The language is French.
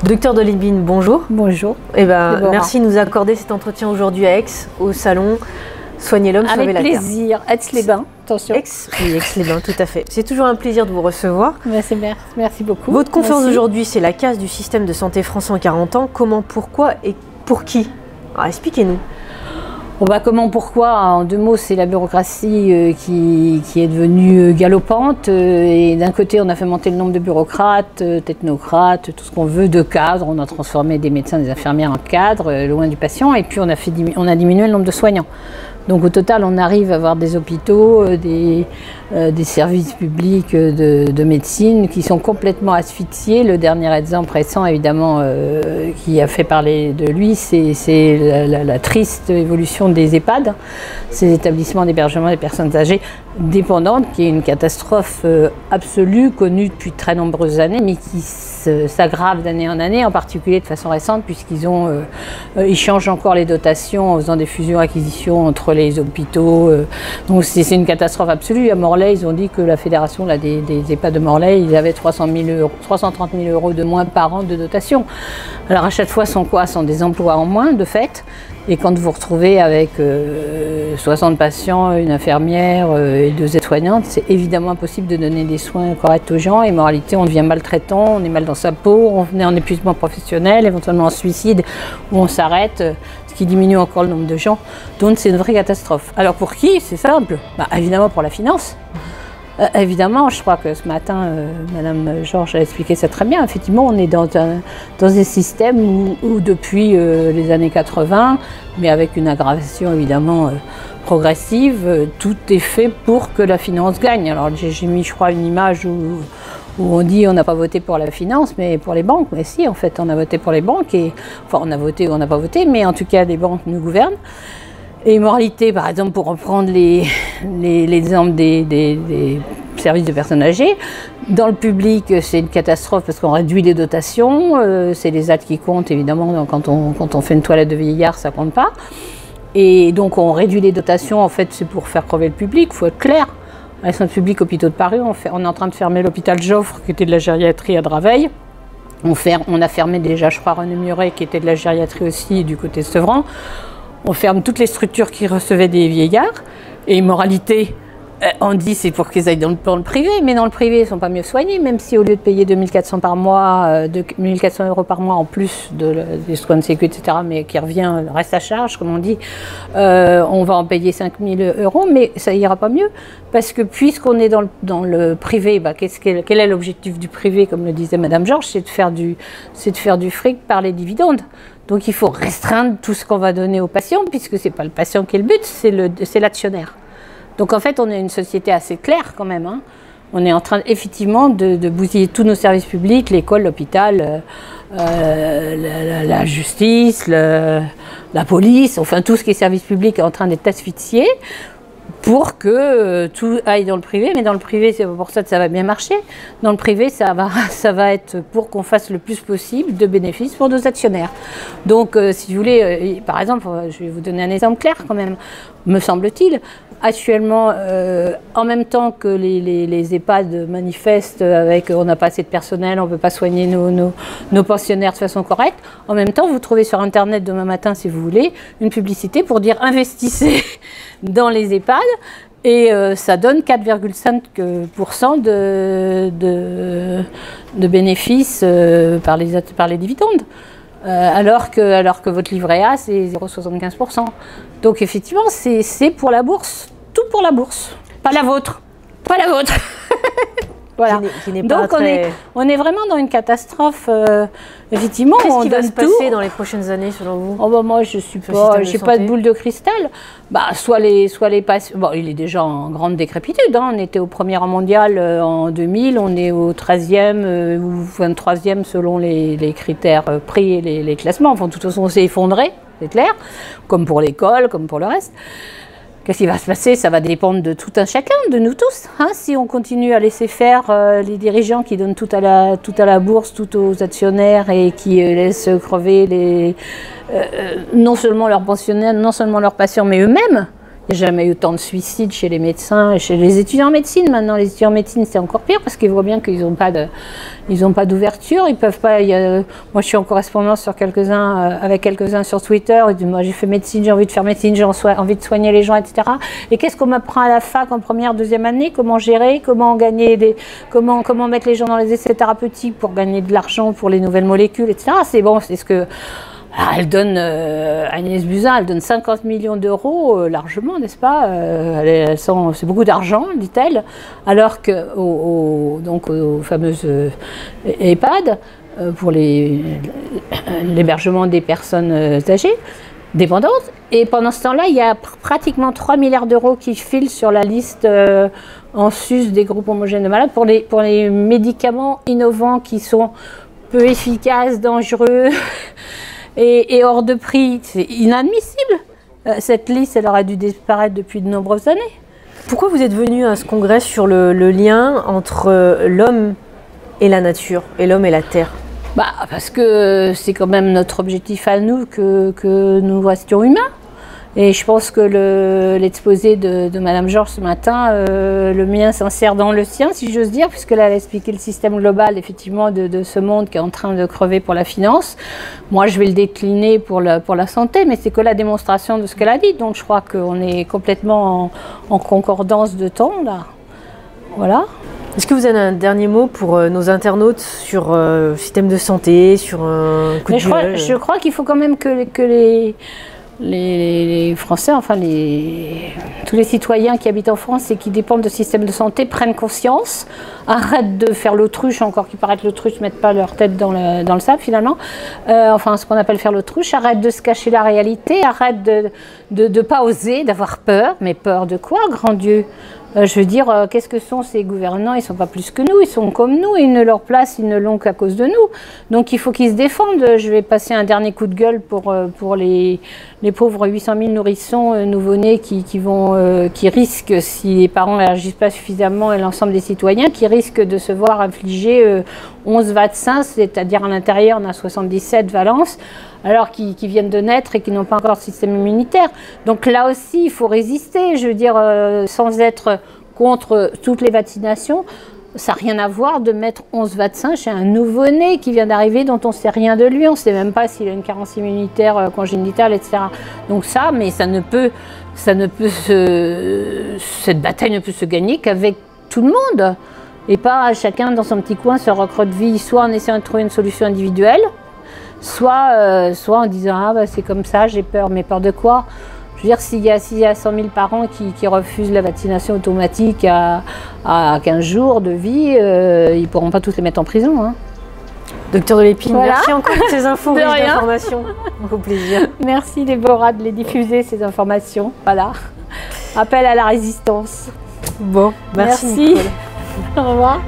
Docteur Dolibine, bonjour. Bonjour. Merci de nous accorder cet entretien aujourd'hui à Aix, au salon Soigner l'homme, sauver la terre. Avec plaisir. Aix-les-Bains, attention. Oui, Aix-les-Bains, tout à fait. C'est toujours un plaisir de vous recevoir. Merci beaucoup. Votre conférence d'aujourd'hui, c'est la casse du système de santé français en 40 ans. Comment, pourquoi et pour qui? Alors, expliquez-nous. Comment, pourquoi? En deux mots, c'est la bureaucratie qui est devenue galopante. Et d'un côté, on a fait monter le nombre de bureaucrates, technocrates, tout ce qu'on veut, de cadres. On a transformé des médecins, des infirmières en cadres, loin du patient. Et puis, on a diminué le nombre de soignants. Donc au total, on arrive à avoir des hôpitaux, des services publics de médecine qui sont complètement asphyxiés. Le dernier exemple récent, évidemment, qui a fait parler de lui, c'est la triste évolution des EHPAD, ces établissements d'hébergement des personnes âgées dépendantes, qui est une catastrophe absolue, connue depuis très nombreuses années, mais qui s'aggrave d'année en année, en particulier de façon récente, puisqu'ils changent encore les dotations en faisant des fusions-acquisitions entre les hôpitaux. Donc c'est une catastrophe absolue. À Morlaix, ils ont dit que la fédération des EHPAD de Morlaix, ils avaient 330 000 euros de moins par an de dotation. Alors à chaque fois, sont des emplois en moins, de fait. Et quand vous vous retrouvez avec 60 patients, une infirmière et 2 aides-soignantes, c'est évidemment impossible de donner des soins corrects aux gens. Et moralité, on devient maltraitant, on est mal dans sa peau, on est en épuisement professionnel, éventuellement en suicide, ou on s'arrête, ce qui diminue encore le nombre de gens. Donc c'est une vraie catastrophe. Alors pour qui? C'est simple. Évidemment pour la finance. Évidemment, je crois que ce matin, Madame Georges a expliqué ça très bien. Effectivement, on est dans un système où depuis les années 80, mais avec une aggravation évidemment progressive, tout est fait pour que la finance gagne. Alors j'ai mis, je crois, une image où on dit on n'a pas voté pour la finance, mais pour les banques. Mais si, en fait, on a voté pour les banques. Enfin, on a voté ou on n'a pas voté, mais en tout cas, les banques nous gouvernent. Et moralité, par exemple, pour reprendre l'exemple des services de personnes âgées, dans le public, c'est une catastrophe parce qu'on réduit les dotations, c'est les actes qui comptent, évidemment, quand on fait une toilette de vieillard, ça compte pas. Et donc on réduit les dotations, en fait, c'est pour faire crever le public, il faut être clair. À la santé publique, hôpitaux de Paris, on est en train de fermer l'hôpital Joffre, qui était de la gériatrie à Draveil. On a fermé déjà, je crois, René Muret, qui était de la gériatrie aussi, du côté de Sevran. On ferme toutes les structures qui recevaient des vieillards. Et moralité, on dit c'est pour qu'ils aillent dans le privé, mais dans le privé, ils ne sont pas mieux soignés, même si au lieu de payer 2400 par mois, 2400 € par mois en plus des soins de sécu, etc., mais qui revient, reste à charge, comme on dit, on va en payer 5000 €, mais ça ira pas mieux. Parce que puisqu'on est dans le privé, quel est l'objectif du privé, comme le disait Madame Georges, c'est de faire du fric par les dividendes. Donc il faut restreindre tout ce qu'on va donner aux patients, puisque ce n'est pas le patient qui est le but, c'est l'actionnaire. Donc en fait, on est une société assez claire quand même. Hein. On est en train effectivement de bousiller tous nos services publics, l'école, l'hôpital, la justice, la police, enfin tout ce qui est service public est en train d'être asphyxié pour que tout aille dans le privé. Mais dans le privé, c'est pour ça que ça va bien marcher. Dans le privé, ça va être pour qu'on fasse le plus possible de bénéfices pour nos actionnaires. Donc, si vous voulez, par exemple, je vais vous donner un exemple clair quand même, me semble-t-il. Actuellement, en même temps que les EHPAD manifestent avec on n'a pas assez de personnel, on ne peut pas soigner nos pensionnaires de façon correcte, en même temps, vous trouvez sur Internet demain matin, si vous voulez, une publicité pour dire investissez dans les EHPAD et ça donne 4,5% de bénéfices par les dividendes. Alors que votre livret A, c'est 0,75%. Donc effectivement, c'est pour la bourse, tout pour la bourse. Pas la vôtre, pas la vôtre. Voilà. Donc on est vraiment dans une catastrophe, effectivement. Qu'est-ce qui va se passer dans les prochaines années selon vous? Moi je suis pas de boule de cristal. Soit les patients. Bon, il est déjà en grande décrépitude. Hein. On était au premier rang mondial en 2000, on est au 13e ou 23e selon les critères prix et les classements. Enfin, de toute façon, on s'est effondré, c'est clair, comme pour l'école, comme pour le reste. Qu'est-ce qui va se passer? Ça va dépendre de tout un chacun, de nous tous. Hein, si on continue à laisser faire les dirigeants qui donnent tout à la bourse, tout aux actionnaires et qui laissent crever non seulement leurs pensionnaires, non seulement leurs patients, mais eux-mêmes. Il Il n'y a jamais eu autant de suicides chez les médecins, chez les étudiants en médecine. Maintenant, les étudiants en médecine, c'est encore pire parce qu'ils voient bien qu'ils n'ont pas d'ouverture. Ils peuvent pas. Moi, je suis en correspondance sur avec quelques-uns sur Twitter. Ils disent, moi, j'ai fait médecine, j'ai envie de faire médecine, j'ai envie de soigner les gens, etc. Et qu'est-ce qu'on m'apprend à la fac en première, deuxième année? Comment gérer? Comment gagner comment mettre les gens dans les essais thérapeutiques pour gagner de l'argent pour les nouvelles molécules, etc. C'est bon, c'est ce que. Alors, elle donne, Agnès Buzyn, elle donne 50 millions d'euros largement, n'est-ce pas? C'est beaucoup d'argent, dit-elle, alors que donc aux fameuses EHPAD, pour l'hébergement des personnes âgées, dépendantes. Et pendant ce temps-là, il y a pratiquement 3 milliards d'euros qui filent sur la liste en sus des groupes homogènes de malades pour les médicaments innovants qui sont peu efficaces, dangereux, et hors de prix. C'est inadmissible. Cette liste, elle aurait dû disparaître depuis de nombreuses années. Pourquoi vous êtes venu à ce congrès sur le lien entre l'homme et la nature, et l'homme et la terre? Parce que c'est quand même notre objectif à nous que nous restions humains. Et je pense que l'exposé de Madame Georges ce matin, le mien s'insère dans le sien, si j'ose dire, puisque là, elle a expliqué le système global, effectivement, de ce monde qui est en train de crever pour la finance. Moi, je vais le décliner pour la santé, mais c'est que la démonstration de ce qu'elle a dit. Donc, je crois qu'on est complètement en concordance de temps, là. Voilà. Est-ce que vous avez un dernier mot pour nos internautes sur le système de santé, sur un coup de gueule? Je crois qu'il faut quand même que les Français, enfin tous les citoyens qui habitent en France et qui dépendent de système de santé prennent conscience, arrêtent de faire l'autruche, encore qu'ils paraissent l'autruche, mettent pas leur tête dans le sable finalement, enfin ce qu'on appelle faire l'autruche, arrêtent de se cacher la réalité, arrêtent de pas oser, d'avoir peur, mais peur de quoi, grand Dieu? Je veux dire, qu'est-ce que sont ces gouvernants? Ils ne sont pas plus que nous, ils sont comme nous, ils ne leur place, ils ne l'ont qu'à cause de nous. Donc il faut qu'ils se défendent. Je vais passer un dernier coup de gueule pour les pauvres 800 000 nourrissons nouveau-nés qui risquent, si les parents n'agissent pas suffisamment et l'ensemble des citoyens, qui risquent de se voir infliger 11 vaccins, c'est-à-dire à l'intérieur on a 77 valences, alors qu'ils viennent de naître et qui n'ont pas encore de système immunitaire. Donc là aussi, il faut résister, je veux dire, sans être contre toutes les vaccinations. Ça n'a rien à voir de mettre 11 vaccins chez un nouveau-né qui vient d'arriver, dont on ne sait rien de lui, on ne sait même pas s'il a une carence immunitaire congénitale, etc. Donc ça, mais cette bataille ne peut se gagner qu'avec tout le monde, et pas chacun dans son petit coin se recroqueville, soit en essayant de trouver une solution individuelle, soit en disant « Ah, c'est comme ça, j'ai peur ». Mais peur de quoi? Je veux dire, s'il y a 100 000 parents qui refusent la vaccination automatique à 15 jours de vie, ils ne pourront pas tous les mettre en prison. Hein. Docteur de Lépine, voilà. Merci encore pour ces infos, riches d'informations. Au plaisir. Merci Déborah de les diffuser, ces informations. Voilà. Appel à la résistance. Bon, merci. Au revoir.